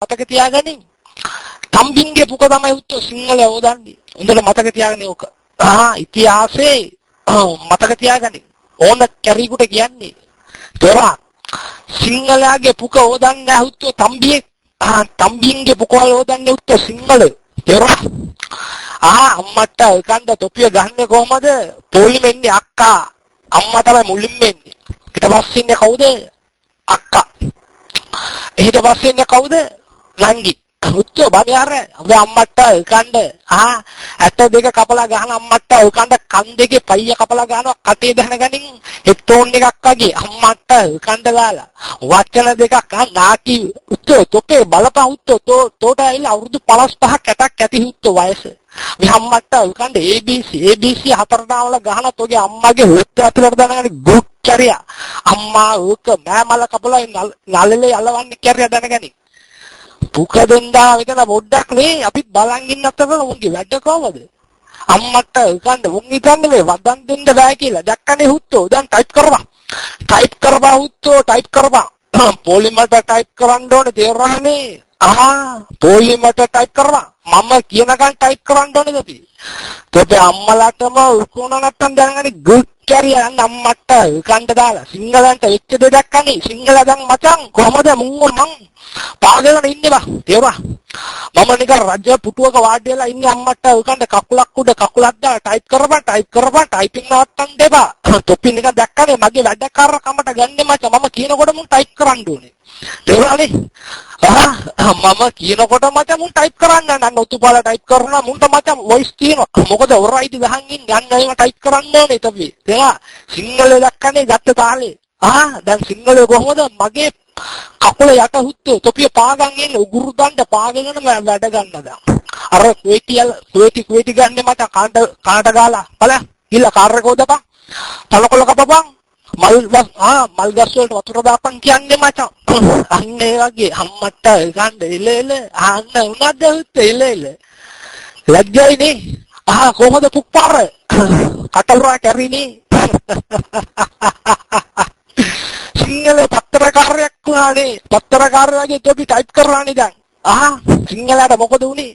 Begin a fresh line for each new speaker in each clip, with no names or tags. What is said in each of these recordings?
මතක තියාගනින්. තම්බින්ගේ පුක තමයි උත්තර සිංහල ඕදන්නේ. හොඳට මතක තියාගන්න ඕක. ඉතිහාසයේ මතක තියාගනින්. ඕන කැරිකුට කියන්නේ. තේරා සිංහලයාගේ පුක ඕදන්නේ නැහැ උත්තර තම්බියේ. තම්බින්ගේ පුක වල ඕදන්නේ උත්තර සිංහල. තේරා අම්මට කන්ද තොපිය ගහන්නේ කොහමද? පොලිමෙන් එන්නේ අක්කා. අම්මා තමයි මුලින්ම එන්නේ. ඊට පස්සේ ඉන්නේ කවුද? අක්කා. ඊට පස්සේ ඉන්නේ කවුද? නංගි. උච්චෝ බබයාර ඔබ අම්මට කන්ද ඇට දෙක කපලා ගහන අම්මට කන්ද කන් දෙකේ පයිය කපලා ගහනවා කටේ දහනගනින් හෙඩ්ෆෝන් එකක් වගේ අම්මට කන්ද ගාලා වචන දෙකක් නාකි උච්චෝ තොපේ බලපන් උච්චෝ තෝට ඇවිල්ලා අවුරුදු 55ක් ඇටක් ඇති උච්චෝ වයස මේ අම්මට කන්ද ABC හතරදාවල ගහන තෝගේ අම්මගේ හොත් ඇතුලට දානගනි ගුක් කැරියා අම්මා ඕක මෑමල කපලා නළලේ යලවන්නේ කැරියා දැනගනි පුක දෙන්නා විතර පොඩ්ඩක් නේ අපිත් බලන් ඉන්න අතර උන්ගේ වැඩ කොහමද අම්මට කන්ද උන් හිතන්නේ මේ වදන් දෙන්න බෑ කියලා දැක්කනේ හුත්තෝ දැන් ටයිප් කරපන් හුත්තෝ ටයිප් කරපන් පොලිමට ටයිප් කරන්න ඕනේ තේරෙන්නේ පොලිමට ටයිප් කරපන් මම කියනකන් ටයිප් කරන්න ඕනේද අපි තොපේ අම්මලාටම උකුණ නැත්තම් දැනගනි ගුඩ් කැරියා අම්මට කන්ද දාලා සිංහලන්ට වෙච්ච දෙයක් දැක්කනේ සිංහල දැන් මචං කොහමද මං පාගගෙන ඉන්නේ බා තේරුණා මම නිකන් රජ පුටුවක වාඩි වෙලා ඉන්නේ අම්මට උකන්ද කකුලක් උඩ කකුලක් දාලා ටයිප් කරපන් ටයිපින් නවත්තන්න දෙපා තොපි නිකන් දැක්කනේ මගේ වැඩකාරකමට ගන්නෙ මචං මම කියනකොට මුන් ටයිප් කරන්න ඕනේ තේරුණානේ මම කියනකොට මචං මුන් ටයිප් කරන්න නන්න ඔතුපාලා ටයිප් කරනවා මුන්ට මචං වොයිස් තියෙනවා මොකද ඔරයිටි ගහන් ඉන්න යන්න ඒව ටයිප් කරන්න ඕනේ තොපි තේරුණා සිංහල දැක්කනේ ගත්ත තාලේ දැන් සිංහල කොහොමද මගේ කකුල යට හුත්තෝ තොපිය පාගන් ඉන්න උගුරු දණ්ඩ පාගගෙන වැඩ ගන්න දැන් අර කුවේටි ගන්නේ මට කාට ගාලා බලන්න ඉල්ල කාර් එක හොදපන් තලකොළ කපපන් මල් ගස් වලට වතුර දාපන් කියන්නේ මචං අන්න ඒ වගේ අම්මට ගන්න එල අන්න උනද්ද හුත්තෝ එල ලැජ්ජයිනේ කොහොමද පුක්පාර කටල්රා කැරිනේ සිංහල පත්තරකාරයෙක් වුණානේ පත්තරකාරයාගේ තොපි ටයිප් කරලානේ දැන් සිංහලට මොකද උනේ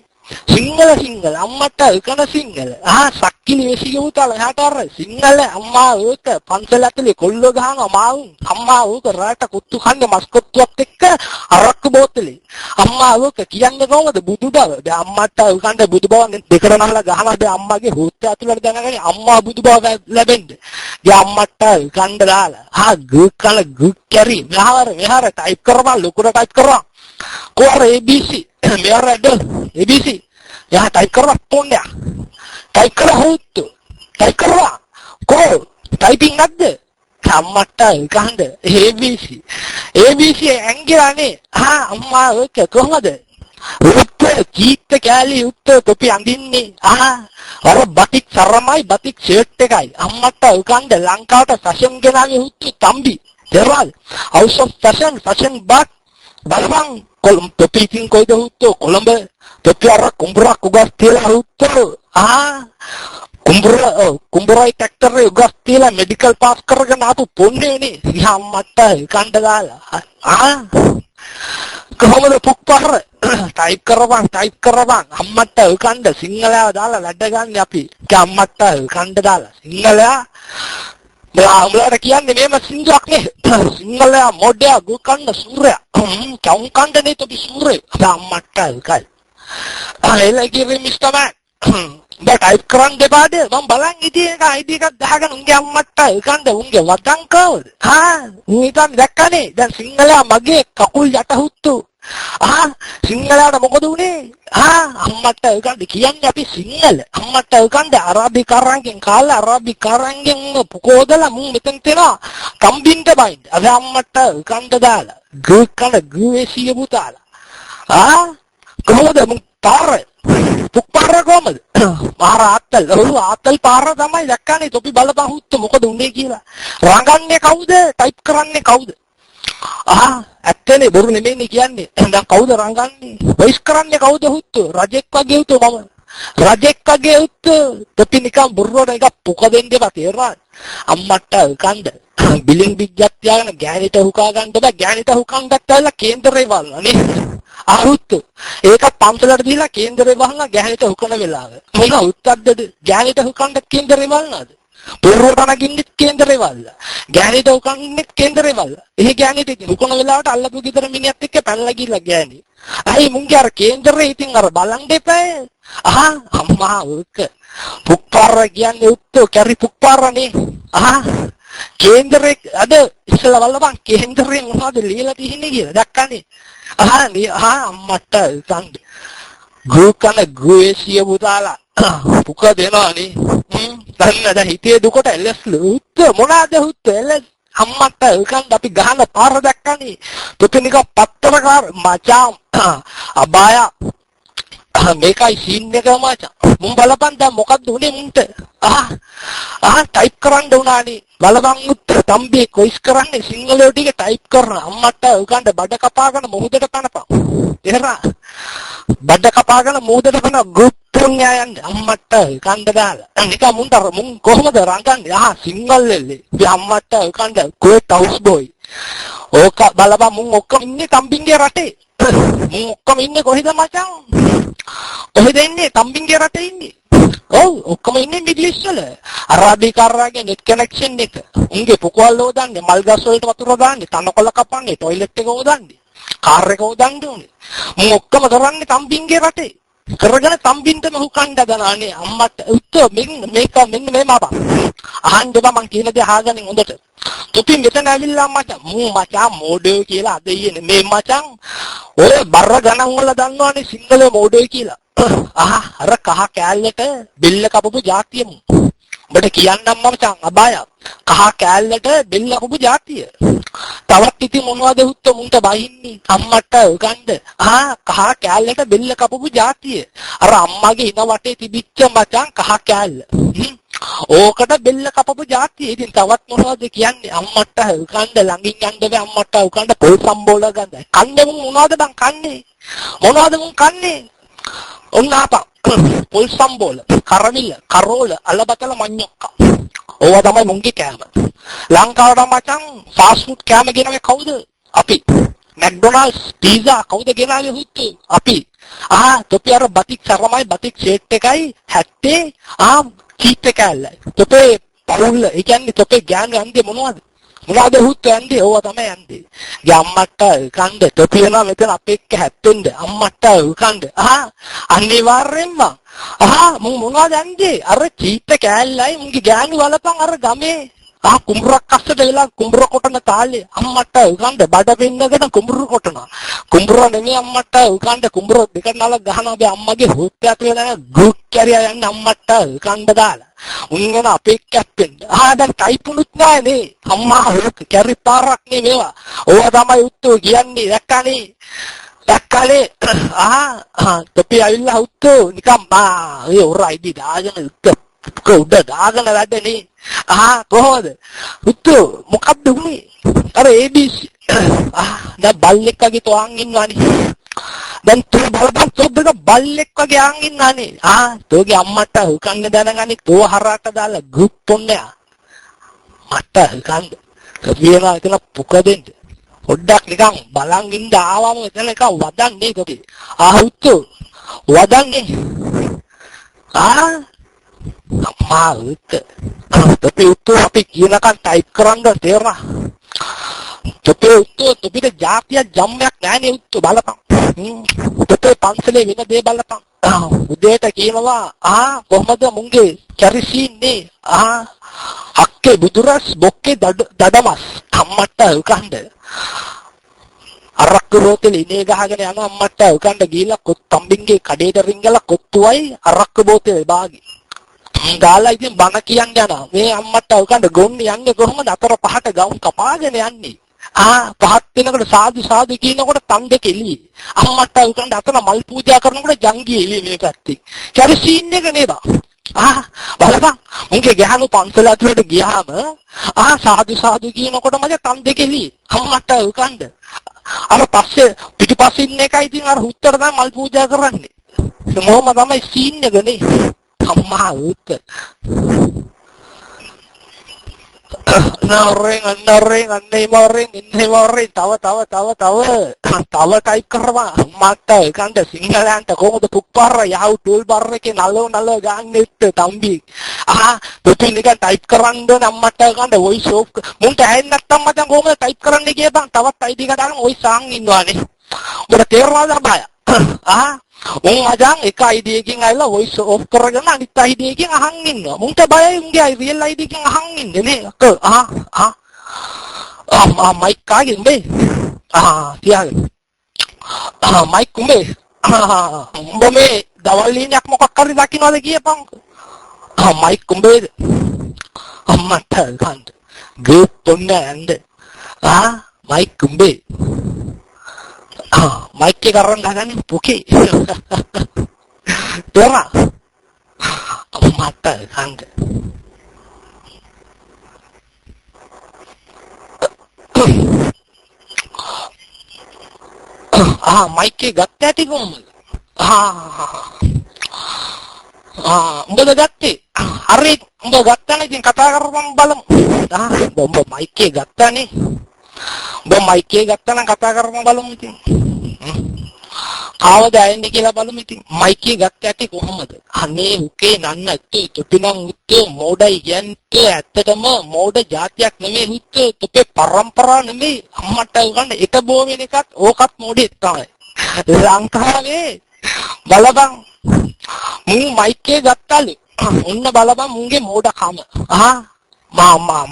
සිංහල අම්මට කන සිංහල සක්කිලි වෙසිය උතල එහාට අර සිංහල අම්මා ඕක පන්සල ඇතුලේ කොල්ලෝ ගහනවා මාවුන් අම්මා ඕක රාට කුත්තු කන්නේ මස් කොත්තුවක් එක්ක අරක්කු බෝතලේ අම්මා ඕක කියන්නේ කොහොමද බුදු බව දැන් අම්මට උකන්ද බුදු බව දෙකට නහලා ගහනවා දැන් අම්මාගේ හොත් ඇතුලට දැනගන්නේ අම්මා බුදු බව ලැබෙන්න දැන් අම්මට උකන්ද දාලා ගු කැරි මෙහාර ටයිප් කරපන් ලොකුට ටයිප් කරපන් කොහර ABC මෙහාර ABC යා ටයිප් කරපන් පොන්නේ ටයිප් කරලා හොත් ටයිප් කරලා කො ටයිපින් නැද්ද අම්මට ගහන්න ABC ඇංගිලානේ අම්මා ඔක කොහමද උත්තර කීත්ත කැලි උත්තර තොපි අඳින්නේ අර බටික් සරමයි බටික් ෂර්ට් එකයි අම්මට උකන්ද ලංකාවට ෆැෂන් ගෙනාවේ උත්තර තම්බි තේරවාද house of fashion බක් බලපන් කොළඹ තොපි ඉතින් කොයිද උත්තර කොළඹ තොපි අර කුඹුරක් උගස් තියලා උත්තර කුඹුරයි ට්‍රැක්ටරේ උගස් තියලා මෙඩිකල් පාස් කරගෙන ආපු පොන්නේනේ අම්මට කණ්ඩ දාලා කොහොමද පුක්පාර ටයිප් කරපන් අම්මට කණ්ඩ සිංහලව දාලා වැඩ ගන්න අපි අම්මට කණ්ඩ දාලා සිංහලයා උඹලාට කියන්නේ මේම සිංදුවක් නේ සිංහලයා මොඩයා ගුකන්න සූර්යා කවුන් කණ්ඩනේ තොපි සූර්ය අම්මට කල් එලගිරි මිස්ටර් මෑන් බට ටයිප් කරන් දෙපාද මම බලන් ඉතින් එක ID එකක් දාගෙන උන්ගේ අම්මට කන්ද උන්ගේ වදන් කවද උන් හිතන් දැක්කනේ දැන් සිංහලයා මගේ කකුල් යට හුත්තු සිංහලයාට මොකද උනේ අම්මට කන්ද කියන්නේ අපි සිංහල අම්මට කන්ද අරාබිකාරයන්ගෙන් කාලා අරාබිකාරයන්ගෙන් පුකෝදලා මුන් මෙතන තේනවා කම්බින්ට බයින්ද අද අම්මට කන්ද දාලා ගුවේසිය පුතාලා කොහොමද මුන් පාර පුක්පාර කොහමද මාර ආත්තල් පාර තමයි දැක්කනේ තොපි බලපන් හුත්ත මොකද උනේ කියලා රංගන්නේ කවුද ටයිප් කරන්නේ කවුද ඇත්තනේ බොරු නෙමෙයිනේ කියන්නේ දැන් කවුද රංගන්නේ වොයිස් කරන්නේ කවුද හුත්ත රජෙක් වගේ උතු මම රජෙක් වගේ උත්ත තොපි නිකන් බොරුවට එක පුක දෙන්න දෙපා තේරෙනවද අම්මට කන්ද බිලින් බිග්ගක් තියාගෙන ගෑනිට හුකා ගන්න බෑ ගෑනිට හුකන් ගත්තාලා කේන්දරේ වල්ලානේ අහුත්තු ඒක පන්සලට දීලා කේන්දරේ වහලා ගැහණිට හුකන වෙලාව. මේක උත්තද්දද ගැහණිට හුකන්න කේන්දරේ වල්නාද? පොරොටනගින්නෙත් කේන්දරේ වල්ලා. ගැහණිට හුකන්නෙත් කේන්දරේ වල්ලා. එහෙ ගැහණිට හුකන වෙලාවට අල්ලපු ගෙදර මිනිහත් එක්ක පැනලා ගිහලා ගෑණි. අයි මුංගේ අර කේන්දරේ ඉතින් අර බලන් දෙපෑ. අම්මා උක පුක්පාර කියන්නේ උත්තෝ කැරි පුක්පාරනේ. කේන්දරේ අද ඉස්සලා බලපන් කේන්දරේ මොනවද ලියලා තියෙන්නේ කියලා දැක්කනේ. අම්මට සංග ගුකන ගුවේසිය පුතාලා පුක දෙනවනේ. දැන් හිතේ දුකට එල්ලස්ලු උත්ත මොනවාද උත්ත එල්ලස් අම්මට උකන් අපි ගහන පාර දැක්කනේ. තුතිනික පත්තරකාර මචං අබාය මේකයි සීන් එක මචං. මුන් බලපන් දැන් මොකද්ද උනේ මුන්ට? ටයිප් කරන්න උනානේ. බලපන් උත්තර තම්බේ කොයිස් කරන්නේ සිංහලෝ ටික ටයිප් කරන අම්මට උකන්ට බඩ කපාගෙන මොහොතට කනපන්. එහෙරා බඩ කපාගෙන මොහොතට කන ගෲප් පුණ්‍යයන් අම්මට උකන්ට දාලා. නිකන් මුන් කොහොමද රංගන්නේ? සිංහලෙල්ලේ. අම්මට උකන්ට කුවේට් හවුස් බෝයි. ඕක බලපන් මුන් ඔක්කොම ඉන්නේ තම්බින්ගේ රටේ. මුන් ඔක්කොම ඉන්නේ කොහෙද මචං? කොහෙද ඉන්නේ? තම්බින්ගේ රටේ ඉන්නේ. ඔව් ඔක්කොම ඉන්නේ මිඩ්ලිස් වල. අරාබිකාරාගේ net connection එක. උන්ගේ පොකවල් හොදන්නේ, මල් ගස් වලට වතුර දාන්නේ, තනකොළ කපන්නේ, টয়ලට් එක හොදන්නේ, කාර් එක හොදන්න ඕනේ. මුන් ඔක්කොම කරන්නේ තම්බින්ගේ රටේ. කරගෙන තම්බින්ටම හුකන්න දනානේ අම්මට උත්තර මේක මෙන්න මේ මාපා. අහන්න බා මං කියන දේ අහගන්න හොඳට. තොපි මෙතන ඇවිල්ලා මචං මචං මොඩෝ කියලා අද ඉන්නේ මේ මචං ඔය බර ගණන් වල දන්නවනේ සිංහල මොඩෝ කියලා. අර කහ කෑල්ලට බෙල්ල කපපු જાතියමු. උඹට කියන්නම් මචං අබාය කහ කෑල්ලට බෙල්ල කපපු જાතිය. තවත් ඉතින් මොනවද උත්ත මුන්ට බහින්නේ අම්මට උගන්ද. කහ කෑල්ලට බෙල්ල කපපු જાතිය. අර අම්මගේ ඉන වටේ තිබිච්ච මචං කහ කෑල්ල. ඕකට බෙල්ල කපපු જાතිය. ඉතින් තවත් මොනවද කියන්නේ අම්මට උගන්ද ළඟින් යන්න බෑ අම්මට උගන්ද පොල් සම්බෝල ගඳ. කන්නේ මුන් මොනවද බං කන්නේ? මොනවද මුන් කන්නේ? ඔන්න අපා පොල් සම්බෝල කරවිල කරෝල අලබතල මඤ්ඤොක්කා ඕවා තමයි මුන්ගේ කෑම. ලංකාවට මචං ෆාස්ට් ෆුඩ් කෑම ගෙනවේ කවුද? අපි. මැක්ඩොනල්ඩ්ස් පීසා කවුද ගෙනාවේ හුත්තු? අපි. තොපි අර බතික් සරමයි බතික් සෙට් එකයි 70 චීත් එකයි. තොපේ පවුල ඒ කියන්නේ තොපේ ගෑනු යන්නේ මොනවද? මොනවද හුත්තු යන්නේ? ඕවා තමයි යන්නේ. ගේ අම්මට කන්ද තොපි වෙනවා මෙතන අපේ එක්ක හැත්තෙන්ද අම්මට කන්ද. අනිවාර්යෙන්ම මුන් මොනවද යන්නේ? අර චීත් කෑල්ලයි මුන්ගේ ගෑනු වලපන් අර ගමේ කුඹරක් අස්සට වෙලා කුඹර කොටන තාලේ අම්මට උගන්ද බඩ පින්නගෙන කුඹර කොටනවා. කුඹර නෙමෙයි අම්මට උගන්ද කුඹර දෙක නල ගහනවා බෑ අම්මගේ හොත්පත් වෙලා ගුක් කැරියා යන්න අම්මට උගන්ද දාලා. උන්ගෙන අපේ කැප්පෙන්. දැන් ටයිපුනුත් නෑනේ. අම්මා කැරි පාරක් නේ මේවා. ඕවා තමයි උත්තෝ කියන්නේ දැක්කනේ. දැක්කනේ තොපි ඇවිල්ලා උත්තෝ නිකන් ඒ ඔරයිදි දාගෙන උඩ දාගෙන වැඩනේ. කොහොමද? උත්තෝ මොකක්ද උනේ? අර ABC දැන් බල්ලෙක් වගේ තෝන් ඉන්නවනේ. දැන් තෝ බලපන් තොබ්බක බල්ලෙක් වගේ ආන් ඉන්නනේ. තෝගේ අම්මට උකන්න දැනගන්නේ තෝ හරාට දාලා ගෲප් පොන්නයා. මට උකන්න. කවියලා එතන පුක දෙන්න. පොඩ්ඩක් නිකන් බලන් ඉන්න ආවම එතන එක වදන්නේ තොපි. උත්තෝ වදන්නේ. අම්මා උත්ත තොපි උත්තෝ අපි කියනකන් ටයිප් කරන්න තේරෙනවා. තොපි උත්තෝ තොපිට જાතිය ජම්මයක් නෑනේ උත්තෝ බලපන්. තොපි පන්සලේ වෙන දේ බලපන්. උදේට කියනවා කොහමද මුංගේ කැරිසින්නේ? අක්කේ බුදුරස් බොක්කේ දඩමස් අම්මට උකන්ද. අරක්කු බෝතලේ ඉනේ ගහගෙන යන අම්මට උකන්ද ගිහිල්ලා තම්බින්ගේ කඩේට රිංගලා කොත්තුවයි අරක්කු බෝතලේ බාගේ ගාලා ඉතින් බණ කියන්න යනවා. මේ අම්මට උකන්ද ගොන්නේ යන්නේ කොහොමද? අතර පහට ගවුම් කපාගෙන යන්නේ. පහත් වෙනකොට සාදු සාදු කියනකොට තන් දෙක එළියේ. අම්මට උකන්ද අතන මල් පූජා කරනකොට ජංගිය එළියේ මේ පැත්තේ. කැරි සීන් එක නේද? බලපන් මුන්ගේ ගහනු පන්සල ඇතුලට ගියාම සාදු සාදු කියනකොට මගේ තන් දෙක එළියේ. අම්මට උකන්ද අර පස්සේ පිටිපස්සේ ඉන්න එකයි ඉතින් අර හුත්තර තමයි මල් පූජා කරන්නේ. මොහොම තමයි සීන් එක නේ. අම්මා උත්ත Nering, ini moring, tawa type කරවා මට කන්ද සිංහලයන්ට කොහොමද පුප්පාර යහු ටූල් බාර් එකේ නලව ගන්නෙත් තම්බි පුතු නිකන් type කරන්න නම්මට කන්ද voice off මුන්ට ඇහෙන්නේ නැත්තම් මචං කොහොමද type කරන්න කියපන් තවත් ID එක දාගෙන ওই සාන් ඉන්නවානේ උඹට තේරෙනවද බය උන් මචං එක ID එකකින් ඇවිල්ලා voice off කරගෙන අනිත් ID එකකින් අහන් ඉන්නවා මුන්ට බයයි උන්ගේ real ID එකකින් අහන් ඉන්නේ නේ mic kaget be tiang mic kumbe umbo me dawal linyak මොකක් හරි දකින්නවද කියපන් mic kumbe අම්මට ගන්න ගේප් පොන්නේ ඇන්ද mic kumbe mic එක අරන් ගන්න පොකේ තෝරා අම්මට ගන්න mic එක ගත්ත ඇති කොහමද? උඹද ගත්තේ? හරි උඹ ගත්තානේ ඉතින් කතා කරපම් බලමු. උඹ mic එක ගත්තානේ. උඹ mic එක ගත්තා නම් කතා කරපම් බලමු ඉතින්. කවද ඇන්නේ කියලා බලමු ඉතින්. mic එක ගත්ත ඇති කොහමද? අනේ උකේ නන්න ඇත්තේ තොපිනම් උත්තේ මෝඩයි කියන්නේ ඇත්තටම මෝඩ જાතියක් නෙමෙයි උත්තේ තොපේ පරම්පරා නෙමෙයි අම්මට ගන්න එක බෝ වෙන එකත් ඕකත් මෝඩෙක් තමයි. ලංකාවේ බලපන් මුන් mic එක ගත්තලු. ඔන්න බලපන් මුන්ගේ මෝඩකම.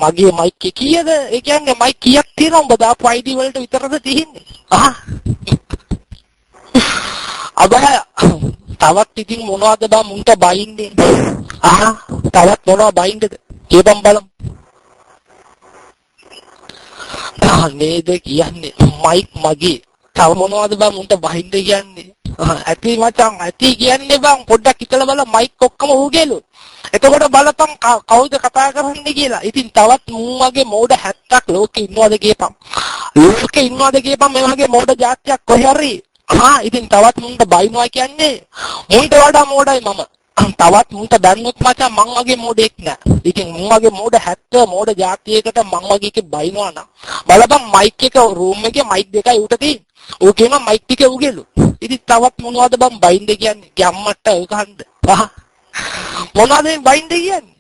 මගේ mic එක කීයද? ඒ කියන්නේ mic කීයක් තියෙනවද? උඹ දාපු ID වලට විතරද තියෙන්නේ? අබය තවත් ඉතින් මොනවද බා මුන්ට බයින්නේ තවත් මොනවද බයින්නද කියපම් බලමු නේද කියන්නේ මයික් මගේ තව මොනවද බා මුන්ට බයින්න කියන්නේ ඇති මචං ඇති කියන්නේ බං පොඩ්ඩක් හිතලා බලන්න මයික් ඔක්කොම ඌගේලු එතකොට බලපන් කවුද කතා කරන්නේ කියලා ඉතින් තවත් මුන් වගේ මෝඩ 70ක් ලෝකේ ඉන්නවද කියපම් ලෝකේ ඉන්නවද කියපම් මේ වගේ මෝඩ જાතියක් කොහේ හරි ඉතින් තවත් මුන්ට බයිනවා කියන්නේ මුන්ට වඩා මෝඩයි මම. තවත් මුන්ට දැන්නොත් මචං මං වගේ මෝඩෙක් නෑ. ඉතින් මුන් වගේ මෝඩ 70 මෝඩ જાතියකට මං වගේ එකේ බයිනවා නම් බලපන් මයික් එක රූම් එකේ මයික් දෙකයි උට තියෙන්නේ. ඕකේම මයික් ටික උගෙලු. ඉතින් තවත් මොනවද බං බයින්ද කියන්නේ? ගැම්මට උකහන්ද. මොනවද බයින්ද කියන්නේ?